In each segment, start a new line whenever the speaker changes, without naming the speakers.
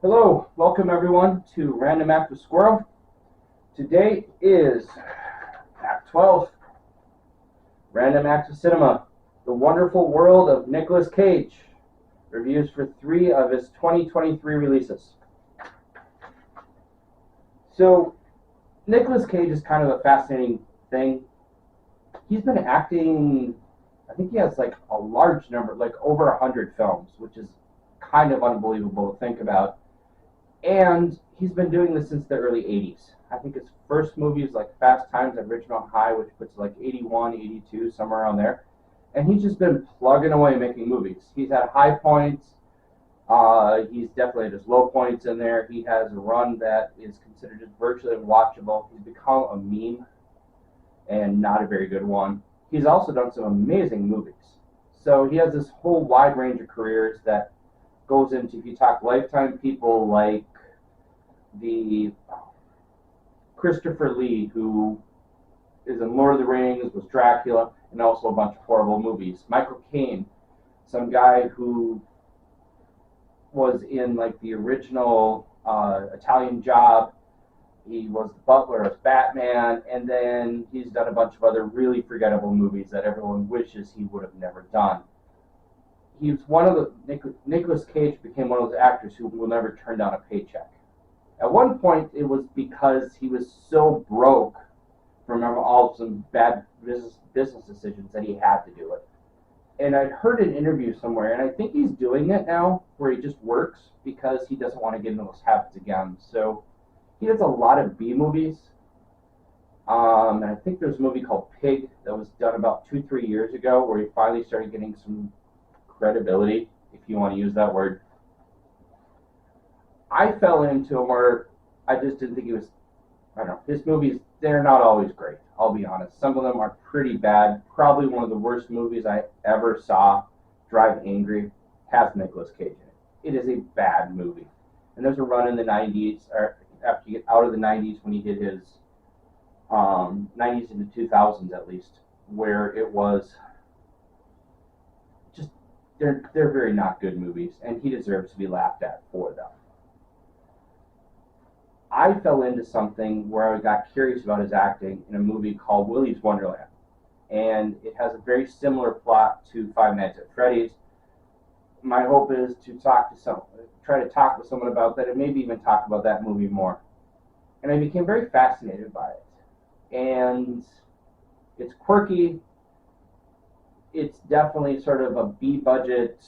Hello, welcome everyone to Random Act with Squirrel. Today is Act 12, Random Act of Cinema, The Wonderful World of Nicolas Cage. Reviews for 3 of his 2023 releases. So, Nicolas Cage is kind of a fascinating thing. He's been acting, I think he has like a large number, like over 100 films, which is kind of unbelievable to think about. And he's been doing this since the early 80s. I think his first movie is like Fast Times at Ridgemont High, which puts like 81, 82, somewhere around there. And he's just been plugging away making movies. He's had high points. He's definitely had his low points in there. He has a run that is considered just virtually unwatchable. He's become a meme and not a very good one. He's also done some amazing movies. So he has this whole wide range of careers that goes into, if you talk Lifetime people like the Christopher Lee, who is in Lord of the Rings, was Dracula, and also a bunch of horrible movies. Michael Caine, some guy who was in like the original Italian Job. He was the butler as Batman, and then he's done a bunch of other really forgettable movies that everyone wishes he would have never done. He's one of the Nicolas Cage became one of those actors who will never turn down a paycheck. At one point, it was because he was so broke from all of some bad business decisions that he had to do it. And I'd heard an interview somewhere, and I think he's doing it now, where he just works because he doesn't want to get into those habits again. So he does a lot of B movies. And I think there's a movie called Pig that was done about 2-3 years ago, where he finally started getting some credibility, if you want to use that word. I fell into him where I just didn't think he was, I don't know, his movies, they're not always great, I'll be honest. Some of them are pretty bad. Probably one of the worst movies I ever saw, Drive Angry, has Nicolas Cage in it. It is a bad movie. And there's a run in the 90s, or after you get out of the 90s, when he did his 90s into 2000s at least, where it was just, they're very not good movies, and he deserves to be laughed at for them. I fell into something where I got curious about his acting in a movie called Willy's Wonderland. And it has a very similar plot to Five Nights at Freddy's. My hope is to try to talk with someone about that, and maybe even talk about that movie more. And I became very fascinated by it. And it's quirky. It's definitely sort of a B budget,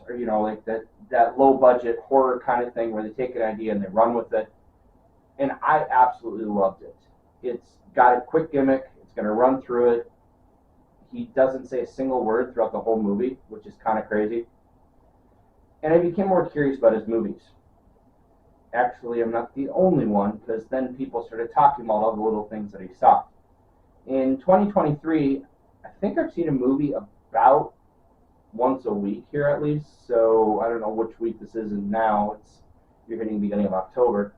or like that low budget horror kind of thing where they take an idea and they run with it. And I absolutely loved it. It's got a quick gimmick. It's going to run through it. He doesn't say a single word throughout the whole movie, which is kind of crazy. And I became more curious about his movies. Actually, I'm not the only one, because then people started talking about all the little things that he saw. In 2023, I think I've seen a movie about once a week here at least. So I don't know which week this is in now. You're hitting the beginning of October.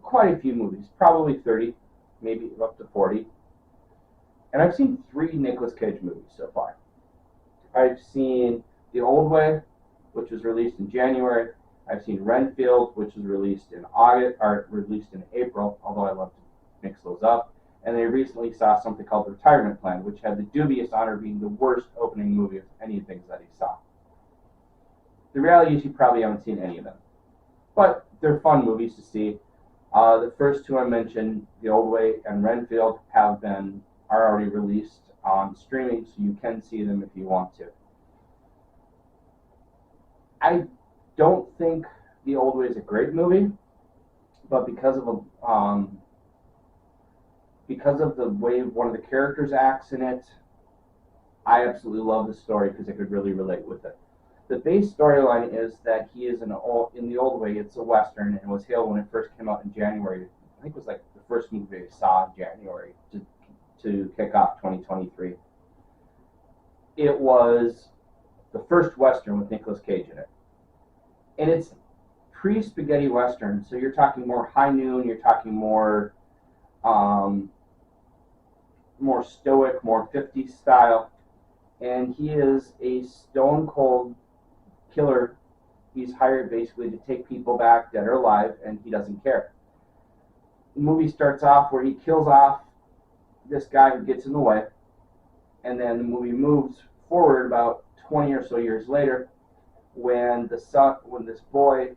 Quite a few movies, probably 30, maybe up to 40. And I've seen 3 Nicolas Cage movies so far. I've seen The Old Way, which was released in January. I've seen Renfield, which was released in August, or released in April, although I love to mix those up. And they recently saw something called The Retirement Plan, which had the dubious honor of being the worst opening movie of any things that he saw. The reality is you probably haven't seen any of them. But they're fun movies to see. The first 2 I mentioned, The Old Way and Renfield, are already released on streaming, so you can see them if you want to. I don't think The Old Way is a great movie, but because of the way one of the characters acts in it, I absolutely love the story because I could really relate with it. The base storyline is that he is in The Old Way. It's a Western, and it was hailed when it first came out in January. I think it was like the first movie I saw in January to kick off 2023. It was the first Western with Nicolas Cage in it. And it's pre-spaghetti Western, so you're talking more high noon, you're talking more stoic, more 50s style. And he is a stone cold killer He's hired basically to take people back, dead or alive, and he doesn't care. The movie starts off where he kills off this guy who gets in the way, and then the movie moves forward about 20 or so years later when this boy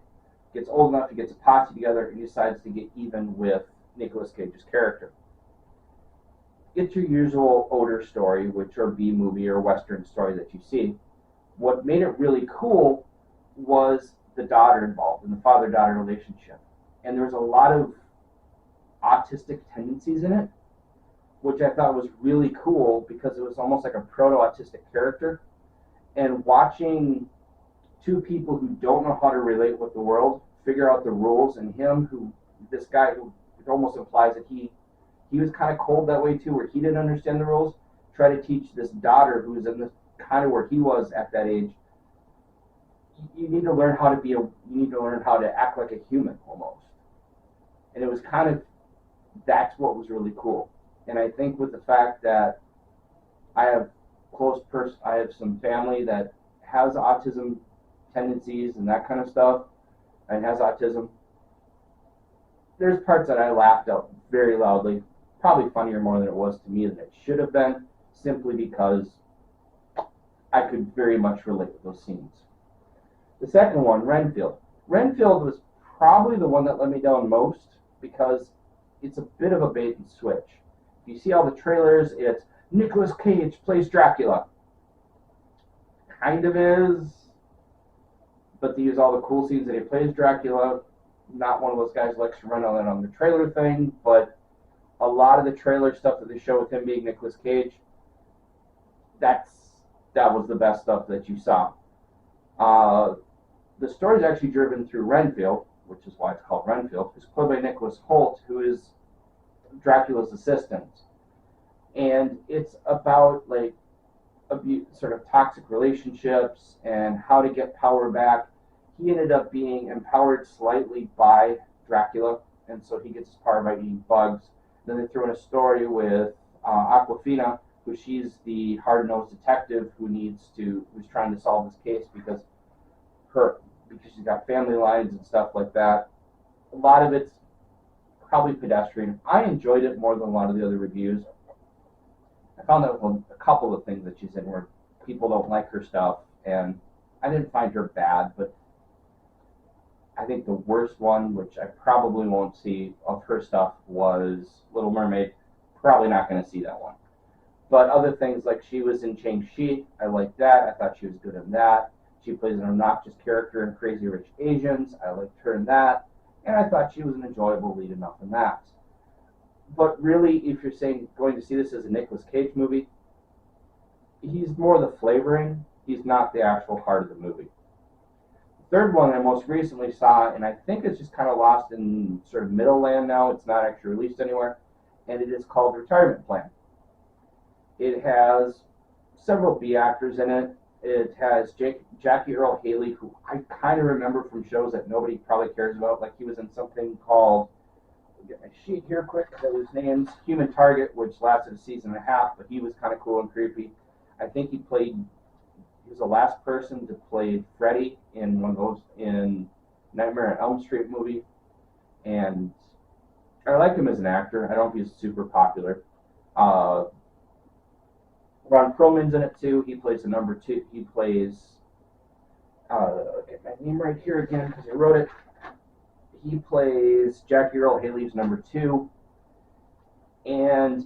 gets old enough, he gets a posse together and decides to get even with Nicolas Cage's character. It's your usual older story, which or B movie or Western story that you see. What made it really cool was the daughter involved in the father-daughter relationship. And there was a lot of autistic tendencies in it, which I thought was really cool because it was almost like a proto-autistic character. And watching two people who don't know how to relate with the world figure out the rules, and this guy who it almost implies that he was kind of cold that way too, where he didn't understand the rules, try to teach this daughter who's in this kind of where he was at that age. You need to learn how to act like a human almost. And it was kind of, that's what was really cool. And I think with the fact that I have some family that has autism tendencies and that kind of stuff, and has autism, there's parts that I laughed out very loudly, probably funnier more than it was to me than it should have been, simply because I could very much relate with those scenes. The second one, Renfield. Renfield was probably the one that let me down most because it's a bit of a bait and switch. If you see all the trailers, it's Nicolas Cage plays Dracula. Kind of is, but they use all the cool scenes that he plays Dracula. Not one of those guys who likes to run on the trailer thing, but a lot of the trailer stuff that they show with him being Nicolas Cage, that was the best stuff that you saw. The story is actually driven through Renfield, which is why it's called Renfield. It's played by Nicholas Hoult, who is Dracula's assistant. And it's about sort of toxic relationships and how to get power back. He ended up being empowered slightly by Dracula, and so he gets his power by eating bugs. Then they threw in a story with Awkwafina, who she's the hard-nosed detective who's trying to solve this case because she's got family lines and stuff like that. A lot of it's probably pedestrian. I enjoyed it more than a lot of the other reviews. I found that with a couple of things that she's in where people don't like her stuff, and I didn't find her bad, but I think the worst one, which I probably won't see of her stuff, was Little Mermaid. Probably not going to see that one. But other things like she was in Shang-Chi, I liked that. I thought she was good in that. She plays an obnoxious character in Crazy Rich Asians. I liked her in that. And I thought she was an enjoyable lead enough in that. But really, if you're going to see this as a Nicolas Cage movie, he's more the flavoring. He's not the actual heart of the movie. The third one I most recently saw, and I think it's just kind of lost in sort of middle land now. It's not actually released anywhere. And it is called Retirement Plan. It has several B actors in it. It has Jackie Earle Haley, who I kind of remember from shows that nobody probably cares about. Like he was in something called, I'll get my sheet here quick, that was named Human Target, which lasted a season and a half, but he was kind of cool and creepy. I think he was the last person to play Freddy in one of those, in Nightmare on Elm Street movie. And I like him as an actor. I don't think he's super popular. Ron Perlman's in it too. He plays the number two. He plays, I'll get my name right here again because I wrote it. He plays Jackie Earle Haley's number 2. And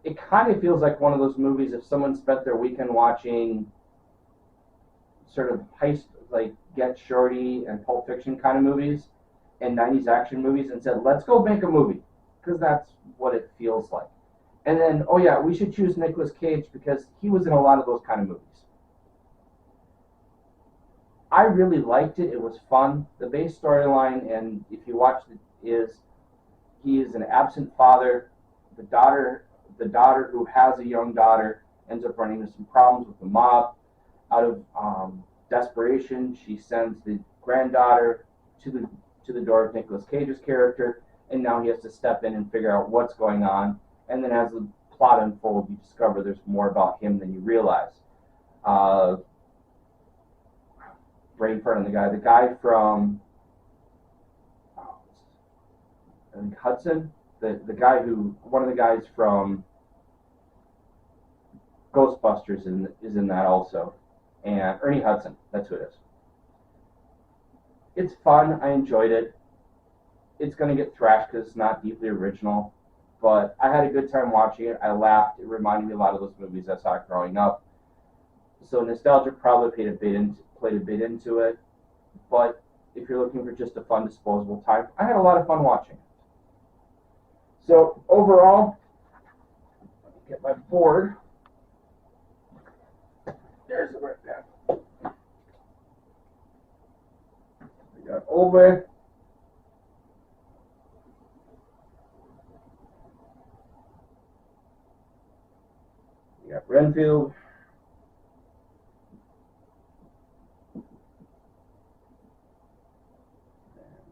it kind of feels like one of those movies if someone spent their weekend watching sort of heist, like Get Shorty and Pulp Fiction kind of movies and 90s action movies and said, let's go make a movie, because that's what it feels like. And then, oh yeah, we should choose Nicolas Cage because he was in a lot of those kind of movies. I really liked it. It was fun. The base storyline, and if you watch it, is he is an absent father. The daughter who has a young daughter ends up running into some problems with the mob. Out of desperation, she sends the granddaughter to the door of Nicolas Cage's character, and now he has to step in and figure out what's going on. And then as the plot unfolds, you discover there's more about him than you realize. brain fart on the guy from I think Hudson, the guy who one of the guys from Ghostbusters is in that also, and Ernie Hudson, that's who it is. It's fun. I enjoyed it. It's going to get thrashed because it's not deeply original, but I had a good time watching it. I laughed. It reminded me a lot of those movies I saw growing up. So nostalgia probably played a bit into it, but if you're looking for just a fun, disposable time, I had a lot of fun watching it. So overall, let me get my board. There's the right pen. We got Olve. We got Renfield.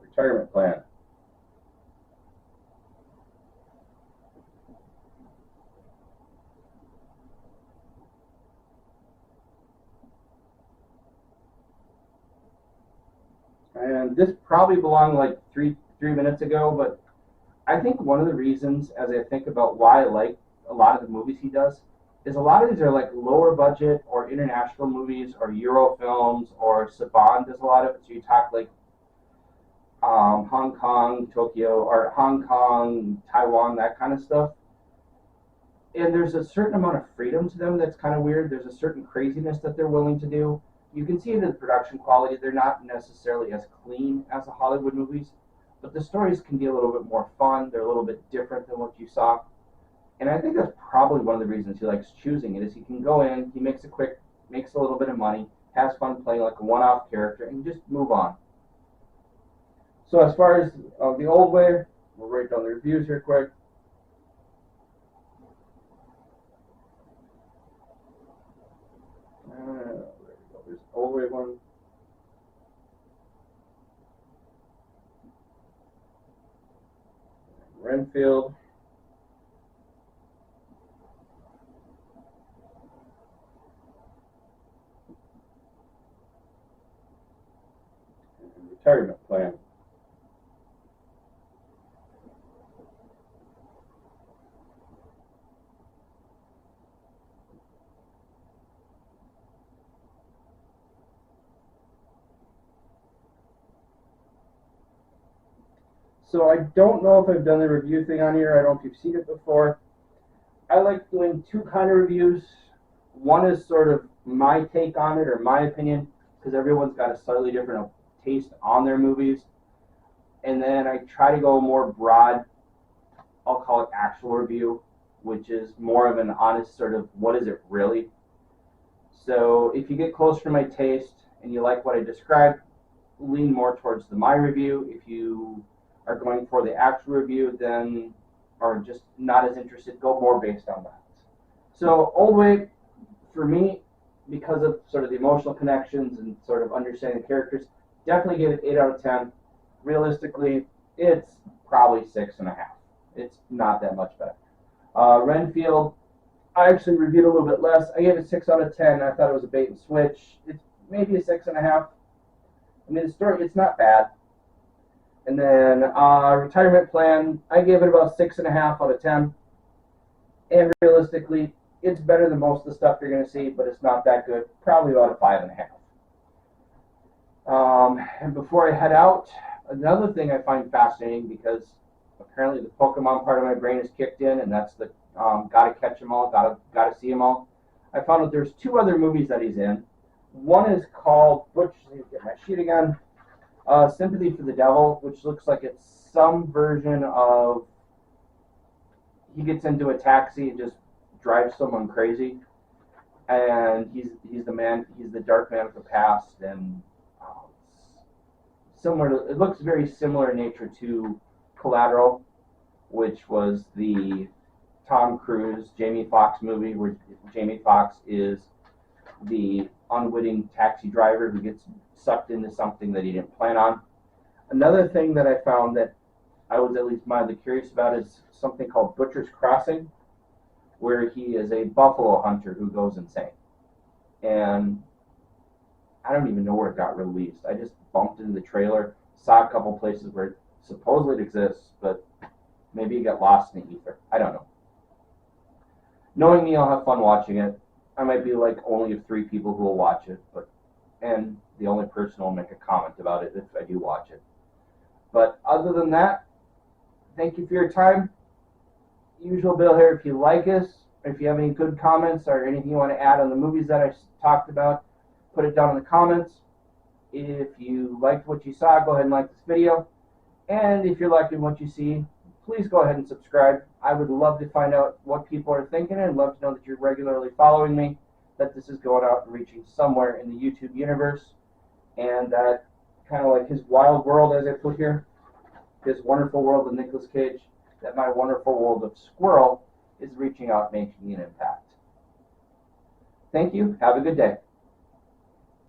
Retirement plan. And this probably belonged like three minutes ago, but I think one of the reasons, as I think about why I like a lot of the movies he does, is a lot of these are like lower budget or international movies or Euro films, or Saban does a lot of it. So you talk like Hong Kong, Tokyo, or Hong Kong, Taiwan, that kind of stuff. And there's a certain amount of freedom to them that's kind of weird. There's a certain craziness that they're willing to do. You can see it in the production quality. They're not necessarily as clean as the Hollywood movies, but the stories can be a little bit more fun. They're a little bit different than what you saw. And I think that's probably one of the reasons he likes choosing it, is he can go in, he makes a little bit of money, has fun playing like a one-off character, and just move on. So as far as the old way, we'll write down the reviews here quick. There's the old way one. Renfield. And retirement plan. So I don't know if I've done the review thing on here. I don't know if you've seen it before. I like doing two kind of reviews. One is sort of my take on it, or my opinion, because everyone's got a slightly different taste on their movies. And then I try to go more broad, I'll call it actual review, which is more of an honest sort of what is it really. So if you get closer to my taste and you like what I described, lean more towards the my review. If you are going for the actual review, then are just not as interested, go more based on that. So Old Way, for me, because of sort of the emotional connections and sort of understanding the characters, definitely give it 8 out of 10. Realistically, it's probably 6.5. It's not that much better. Renfield, I actually reviewed a little bit less. I gave it 6 out of 10. I thought it was a bait and switch. It's maybe a 6.5. I mean, the story, it's not bad. And then retirement plan, I gave it about 6.5 out of 10. And realistically, it's better than most of the stuff you're going to see, but it's not that good. Probably about a 5.5. And before I head out, another thing I find fascinating, because apparently the Pokemon part of my brain is kicked in, and that's the gotta catch them all, gotta see them all. I found out there's 2 other movies that he's in. One is called, which, let me get my sheet again, Sympathy for the Devil, which looks like it's some version of, he gets into a taxi and just drives someone crazy, and he's the dark man of the past, and it looks very similar in nature to Collateral, which was the Tom Cruise, Jamie Foxx movie, where Jamie Foxx is the unwitting taxi driver who gets sucked into something that he didn't plan on. Another thing that I found that I was at least mildly curious about is something called Butcher's Crossing, where he is a buffalo hunter who goes insane. And I don't even know where it got released. I just bumped into the trailer, saw a couple places where it supposedly exists, but maybe it got lost in the ether. I don't know. Knowing me, I'll have fun watching it. I might be like only of 3 people who will watch it, and the only person who will make a comment about it if I do watch it. But other than that, thank you for your time. Usual bill here. If you like us, if you have any good comments or anything you want to add on the movies that I talked about, put it down in the comments. If you liked what you saw, go ahead and like this video. And if you're liking what you see, please go ahead and subscribe. I would love to find out what people are thinking and love to know that you're regularly following me, that this is going out and reaching somewhere in the YouTube universe, and that kind of like his wild world, as I put here, his wonderful world of Nicolas Cage, that my wonderful world of Squirrel is reaching out, making an impact. Thank you. Have a good day.